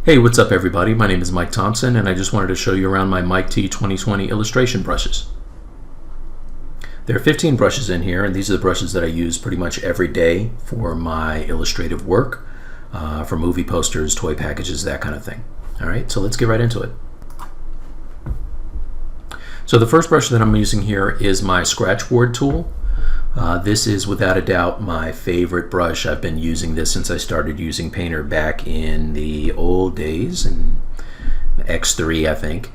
Hey, what's up everybody? My name is Mike Thompson and I just wanted to show you around my Mike T 2020 illustration brushes. There are 15 brushes in here, and these are the brushes that I use pretty much every day for my illustrative work, for movie posters, toy packages, that kind of thing. Alright, so let's get right into it. So the first brush that I'm using here is my scratch board tool. This is without a doubt my favorite brush. I've been using this since I started using Painter back in the old days, in X3 I think.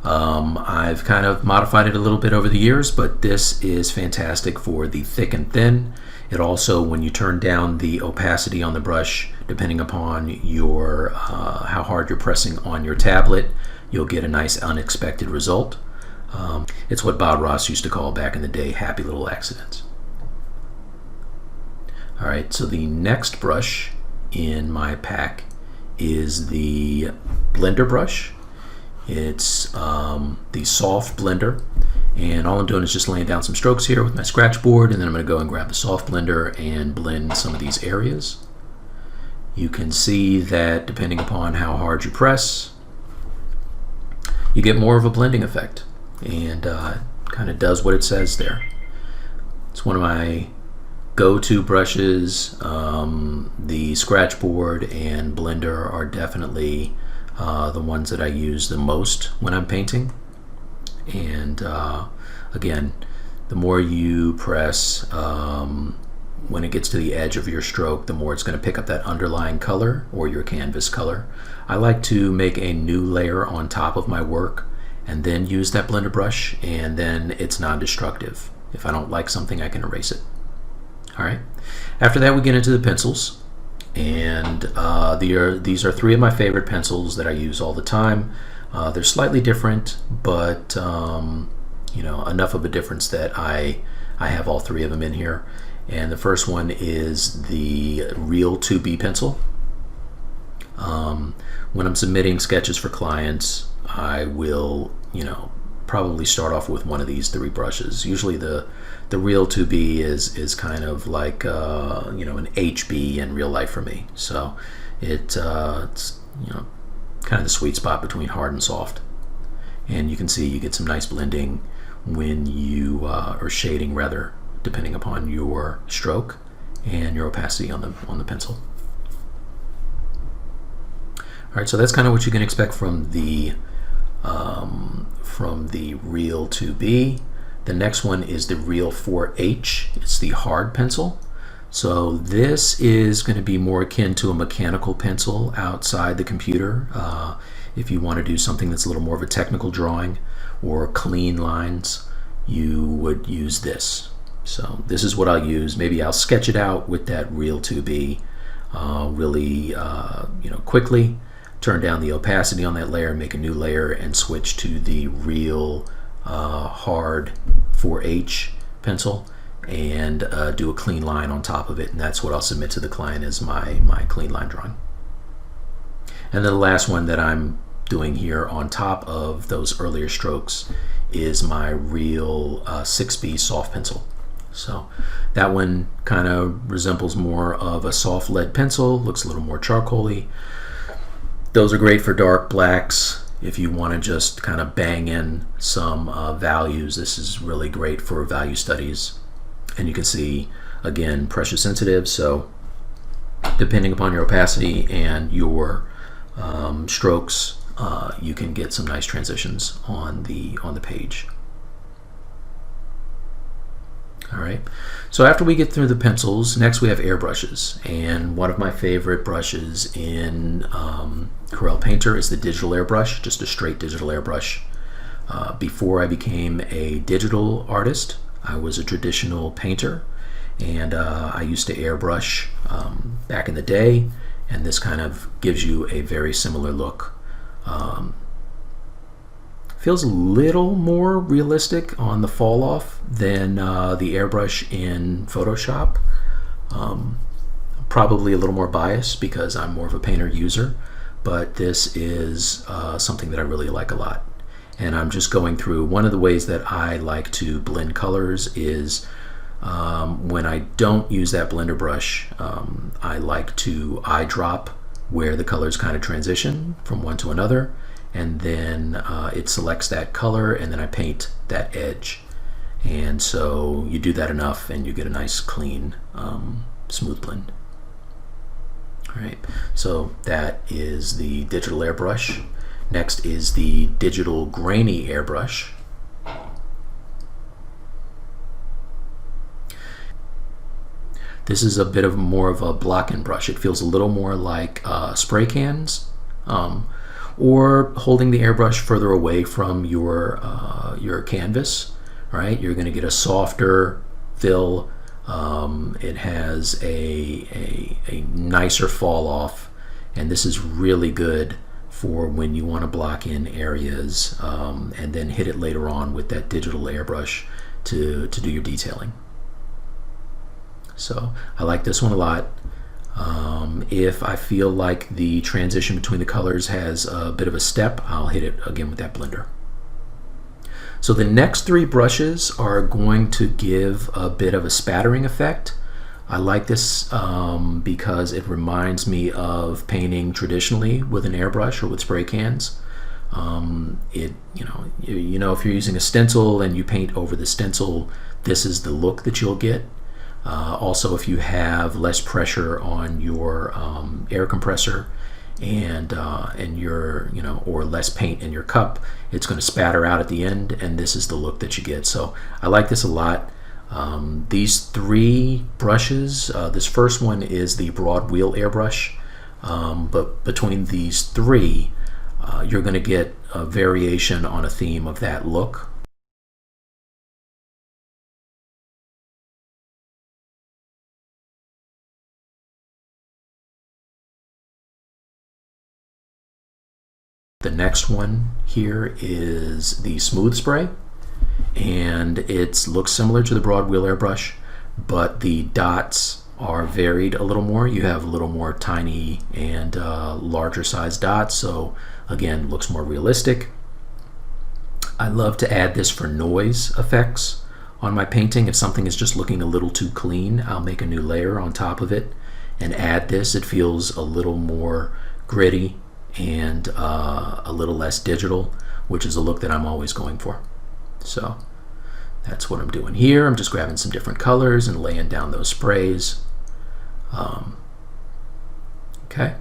I've kind of modified it a little bit over the years, but this is fantastic for the thick and thin. It also, when you turn down the opacity on the brush, depending upon your how hard you're pressing on your tablet, you'll get a nice unexpected result. It's what Bob Ross used to call back in the day happy little accidents. Alright, so the next brush in my pack is the blender brush. It's the soft blender, and all I'm doing is just laying down some strokes here with my scratch board, and then I'm going to go and grab the soft blender and blend some of these areas. You can see that depending upon how hard you press, you get more of a blending effect, and kind of does what it says there. It's one of my go-to brushes. The scratch board and blender are definitely the ones that I use the most when I'm painting. And again, the more you press when it gets to the edge of your stroke, the more it's going to pick up that underlying color or your canvas color. I like to make a new layer on top of my work and then use that blender brush, and then it's non-destructive. If I don't like something, I can erase it. Alright, after that we get into the pencils, and these are three of my favorite pencils that I use all the time. They're slightly different, but you know, enough of a difference that I have all three of them in here. And the first one is the Real 2B pencil. When I'm submitting sketches for clients, I will, you know, probably start off with one of these three brushes. Usually the Real 2B is kind of like you know, an HB in real life for me. So it's you know, kind of the sweet spot between hard and soft. And you can see you get some nice blending when you or shading rather, depending upon your stroke and your opacity on the pencil. All right, so that's kind of what you can expect from the Real 2B. The next one is the Real 4H. It's the hard pencil. So this is going to be more akin to a mechanical pencil outside the computer. If you want to do something that's a little more of a technical drawing or clean lines, you would use this. So this is what I'll use. Maybe I'll sketch it out with that Real 2B really you know, quickly. Turn down the opacity on that layer, make a new layer, and switch to the Real hard 4H pencil and do a clean line on top of it, and that's what I'll submit to the client as my clean line drawing. And then the last one that I'm doing here on top of those earlier strokes is my Real 6B soft pencil. So that one kind of resembles more of a soft lead pencil, looks a little more charcoaly. Those are great for dark blacks. If you want to just kind of bang in some values, this is really great for value studies. And you can see, again, pressure sensitive, so depending upon your opacity and your strokes, you can get some nice transitions on the page. Alright, so after we get through the pencils, next we have airbrushes, and one of my favorite brushes in Corel Painter is the digital airbrush, just a straight digital airbrush. Before I became a digital artist, I was a traditional painter, and I used to airbrush back in the day, and this kind of gives you a very similar look. Feels a little more realistic on the fall off than the airbrush in Photoshop. Probably a little more biased because I'm more of a Painter user, but this is something that I really like a lot. And I'm just going through, one of the ways that I like to blend colors is when I don't use that blender brush, I like to eyedrop where the colors kind of transition from one to another, and then it selects that color, and then I paint that edge. And so you do that enough and you get a nice clean smooth blend. All right, so that is the digital airbrush. Next is the digital grainy airbrush. This is a bit of more of a block-in brush. It feels a little more like spray cans, or holding the airbrush further away from your canvas. Right, you're going to get a softer fill. It has a nicer fall off, and this is really good for when you want to block in areas and then hit it later on with that digital airbrush to do your detailing. So I like this one a lot. If I feel like the transition between the colors has a bit of a step, I'll hit it again with that blender. So the next three brushes are going to give a bit of a spattering effect. I like this because it reminds me of painting traditionally with an airbrush or with spray cans. If you're using a stencil and you paint over the stencil, this is the look that you'll get. Also, if you have less pressure on your air compressor and or less paint in your cup, it's going to spatter out at the end, and this is the look that you get. So I like this a lot. These three brushes, this first one is the broad wheel airbrush, but between these three, you're going to get a variation on a theme of that look. The next one here is the smooth spray, and it looks similar to the broad wheel airbrush, but the dots are varied a little more. You have a little more tiny and larger size dots, so again, looks more realistic. I love to add this for noise effects on my painting. If something is just looking a little too clean, I'll make a new layer on top of it and add this. It feels a little more gritty and a little less digital, which is a look that I'm always going for. So that's what I'm doing here. I'm just grabbing some different colors and laying down those sprays. Okay,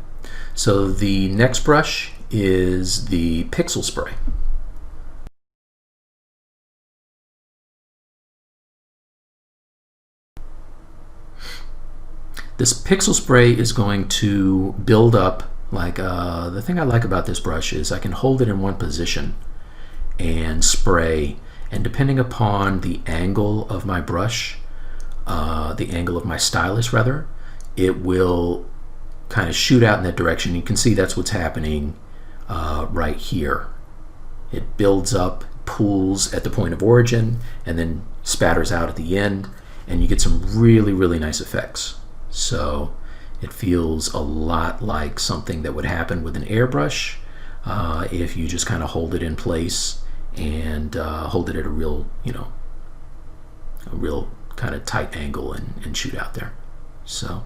so the next brush is the pixel spray. This pixel spray is going to build up. Like the thing I like about this brush is I can hold it in one position and spray, and depending upon the angle of my brush, the angle of my stylus rather, it will kind of shoot out in that direction. You can see that's what's happening right here. It builds up, pools at the point of origin, and then spatters out at the end, and you get some really, really nice effects. So it feels a lot like something that would happen with an airbrush if you just kind of hold it in place and hold it at a real kind of tight angle and shoot out there. So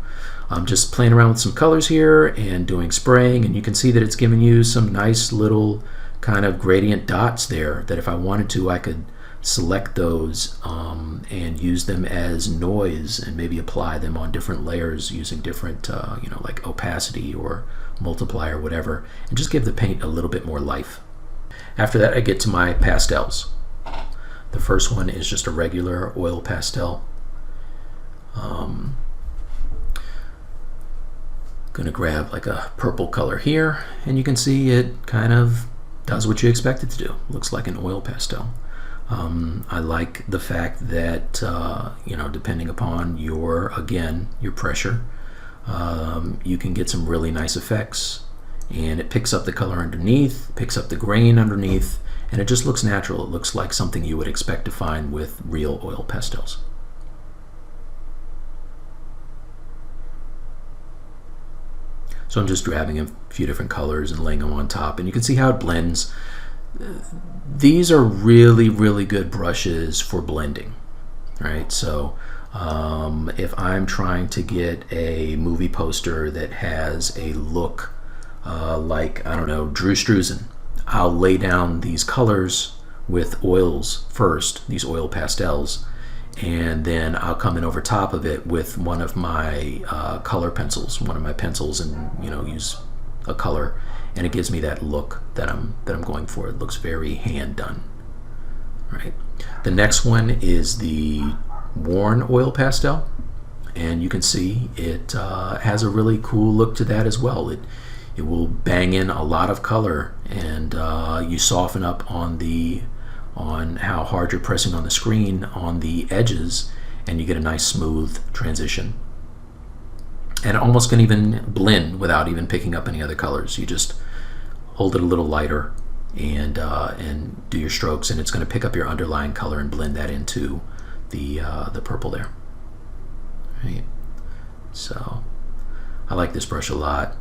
I'm just playing around with some colors here and doing spraying, and you can see that it's giving you some nice little kind of gradient dots there that if I wanted to, I could select those and use them as noise and maybe apply them on different layers using different like opacity or multiply or whatever, and just give the paint a little bit more life. After that, I get to my pastels. The first one is just a regular oil pastel. Gonna grab like a purple color here, and you can see it kind of does what you expect it to do. Looks like an oil pastel. I like the fact that depending upon your pressure, you can get some really nice effects, and it picks up the color underneath, picks up the grain underneath, and it just looks natural. It looks like something you would expect to find with real oil pastels. So I'm just grabbing a few different colors and laying them on top, and you can see how it blends. These are really, really good brushes for blending, right? So if I'm trying to get a movie poster that has a look like, I don't know, Drew Struzan. I'll lay down these colors with oils first, these oil pastels, and then I'll come in over top of it with one of my color pencils, one of my pencils, and use a color, and it gives me that look that I'm going for. It looks very hand done. Right. The next one is the worn oil pastel, and you can see it has a really cool look to that as well. It will bang in a lot of color, and you soften up on how hard you're pressing on the screen on the edges, and you get a nice smooth transition. And it almost can even blend without even picking up any other colors. You just hold it a little lighter and do your strokes, and it's going to pick up your underlying color and blend that into the purple there. Right. So I like this brush a lot,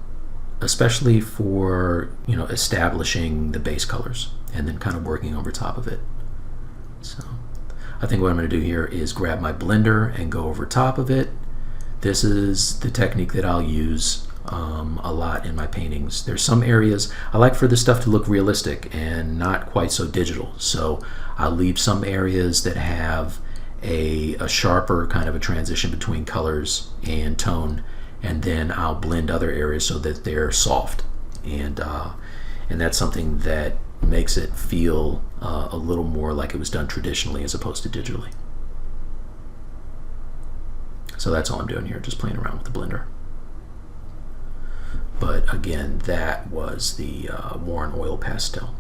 especially for establishing the base colors and then kind of working over top of it. So I think what I'm going to do here is grab my blender and go over top of it. This is the technique that I'll use a lot in my paintings. There's some areas I like for this stuff to look realistic and not quite so digital, so I'll leave some areas that have a sharper kind of a transition between colors and tone, and then I'll blend other areas so that they're soft, and that's something that makes it feel a little more like it was done traditionally as opposed to digitally. So that's all I'm doing here, just playing around with the blender. But again, that was the worn oil pastel.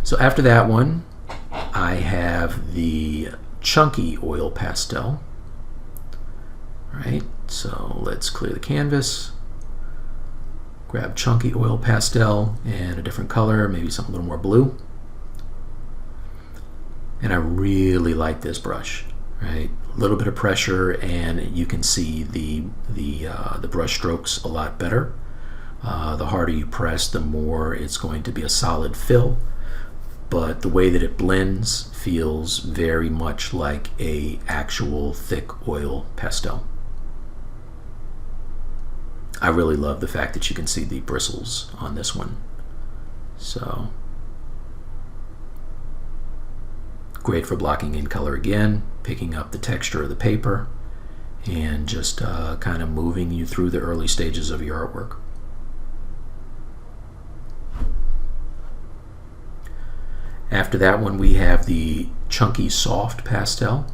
So after that one, I have the chunky oil pastel. Right, so let's clear the canvas, grab chunky oil pastel and a different color, maybe something a little more blue. And I really like this brush. Right, a little bit of pressure, and you can see the brush strokes a lot better. The harder you press, the more it's going to be a solid fill. But the way that it blends feels very much like a actual thick oil pastel. I really love the fact that you can see the bristles on this one. So great for blocking in color again, picking up the texture of the paper, and just kind of moving you through the early stages of your artwork. After that one, we have the chunky soft pastel.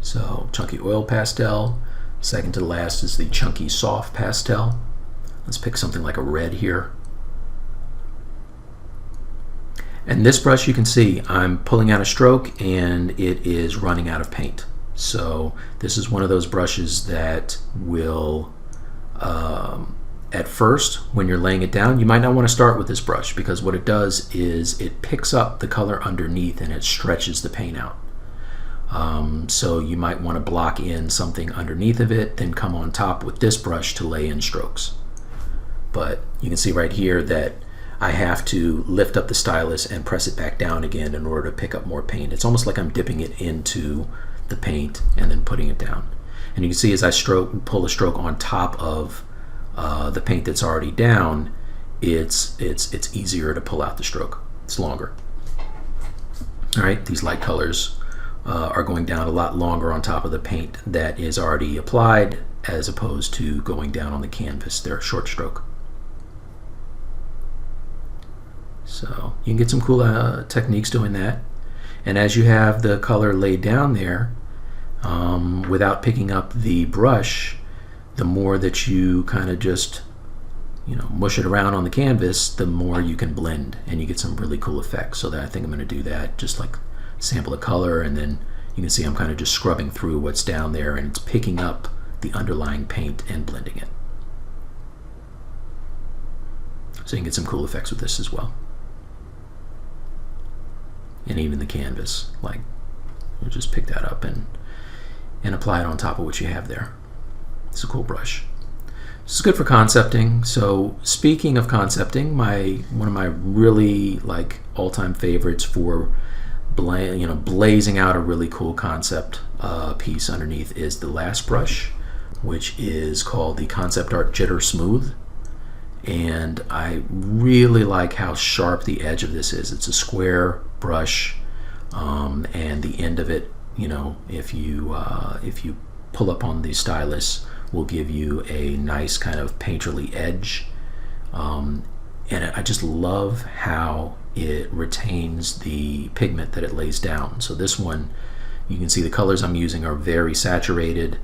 So chunky oil pastel. Second to the last is the chunky soft pastel. Let's pick something like a red here. And this brush, you can see I'm pulling out a stroke and it is running out of paint. So this is one of those brushes that will, at first, when you're laying it down, you might not want to start with this brush, because what it does is it picks up the color underneath and it stretches the paint out. So you might want to block in something underneath of it, then come on top with this brush to lay in strokes. But you can see right here that I have to lift up the stylus and press it back down again in order to pick up more paint. It's almost like I'm dipping it into the paint and then putting it down. And you can see as I pull a stroke on top of the paint that's already down, it's easier to pull out the stroke. It's longer. All right, these light colors are going down a lot longer on top of the paint that is already applied, as opposed to going down on the canvas. They're a short stroke. So you can get some cool techniques doing that. And as you have the color laid down there, without picking up the brush, the more that you kind of just mush it around on the canvas, the more you can blend, and you get some really cool effects. So that I think I'm going to do that, just like sample a color, and then you can see I'm kind of just scrubbing through what's down there, and it's picking up the underlying paint and blending it. So you can get some cool effects with this as well. And even the canvas, like, you'll just pick that up and apply it on top of what you have there. It's a cool brush. This is good for concepting. So speaking of concepting, one of my really all-time favorites for blazing out a really cool concept piece underneath is the last brush, which is called the Concept Art Jitter Smooth. And I really like how sharp the edge of this is. It's a square brush, and the end of it, you know, if you pull up on the stylus, will give you a nice kind of painterly edge. And I just love how it retains the pigment that it lays down. So this one, you can see the colors I'm using are very saturated,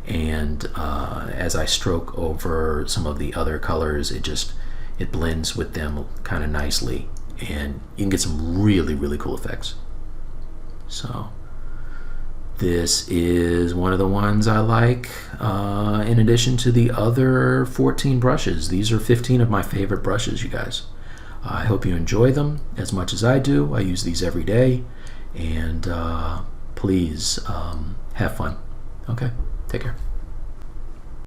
and as I stroke over some of the other colors, it blends with them kind of nicely, and you can get some really cool effects. So this is one of the ones I like, in addition to the other 14 brushes. These are 15 of my favorite brushes, you guys. I hope you enjoy them as much as I do. I use these every day, and please have fun. Okay, take care.